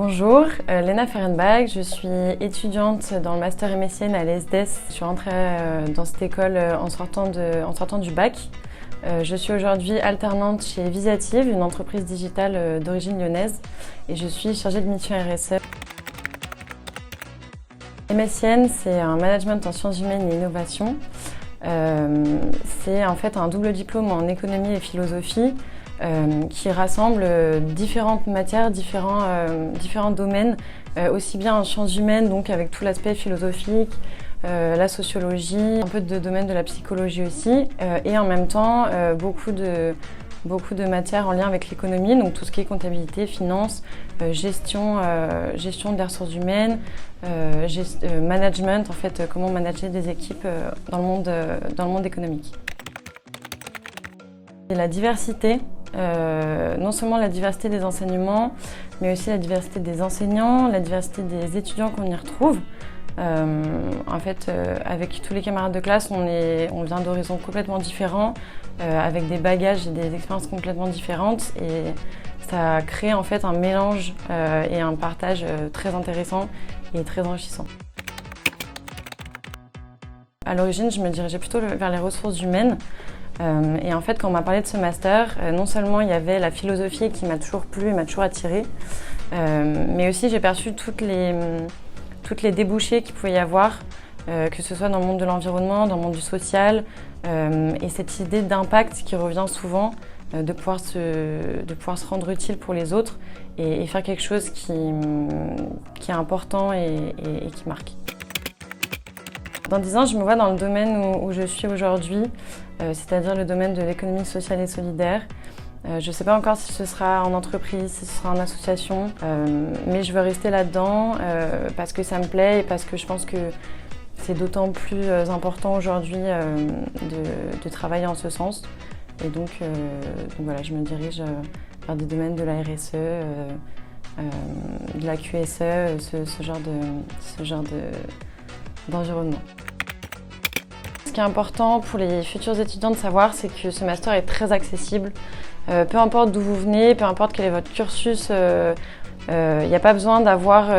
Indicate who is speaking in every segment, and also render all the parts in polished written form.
Speaker 1: Bonjour, Léna Ferenbach, je suis étudiante dans le Master MSCN à l'ESDES. Je suis rentrée dans cette école en sortant du bac. Je suis aujourd'hui alternante chez Visiative, une entreprise digitale d'origine lyonnaise, et je suis chargée de mission RSE. MSCN, c'est un management en sciences humaines et innovation. C'est en fait un double diplôme en économie et philosophie qui rassemble différentes matières, différents domaines, aussi bien en sciences humaines, donc avec tout l'aspect philosophique, la sociologie, un peu de domaine de la psychologie aussi, et en même temps beaucoup de matières en lien avec l'économie, donc tout ce qui est comptabilité, finance, gestion des ressources humaines, management, en fait, comment manager des équipes dans le monde économique. Et la diversité, non seulement la diversité des enseignements, mais aussi la diversité des enseignants, la diversité des étudiants qu'on y retrouve. En fait, avec tous les camarades de classe, on vient d'horizons complètement différents, avec des bagages et des expériences complètement différentes, et ça crée en fait un mélange et un partage très intéressant et très enrichissant. À l'origine, je me dirigeais plutôt vers les ressources humaines. Et en fait, quand on m'a parlé de ce master, non seulement il y avait la philosophie qui m'a toujours plu et m'a toujours attirée, mais aussi j'ai perçu toutes les débouchés qu'il pouvait y avoir, que ce soit dans le monde de l'environnement, dans le monde du social, et cette idée d'impact qui revient souvent, de pouvoir se rendre utile pour les autres et faire quelque chose qui est important et qui marque. Dans 10 ans, je me vois dans le domaine où je suis aujourd'hui, c'est-à-dire le domaine de l'économie sociale et solidaire. Je ne sais pas encore si ce sera en entreprise, si ce sera en association, mais je veux rester là-dedans parce que ça me plaît et parce que je pense que c'est d'autant plus important aujourd'hui de travailler en ce sens. Et donc voilà, je me dirige vers des domaines de la RSE, de la QSE, ce genre d'environnement. Ce qui est important pour les futurs étudiants de savoir, c'est que ce master est très accessible. Peu importe d'où vous venez, peu importe quel est votre cursus, il n'y a pas besoin d'avoir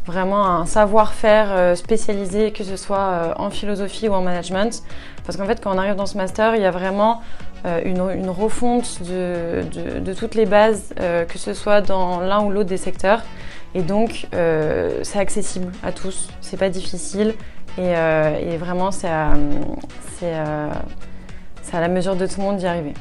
Speaker 1: vraiment un savoir-faire spécialisé, que ce soit en philosophie ou en management. Parce qu'en fait, quand on arrive dans ce master, il y a vraiment une refonte de toutes les bases, que ce soit dans l'un ou l'autre des secteurs. Et donc, c'est accessible à tous, c'est pas difficile et vraiment, c'est à la mesure de tout le monde d'y arriver.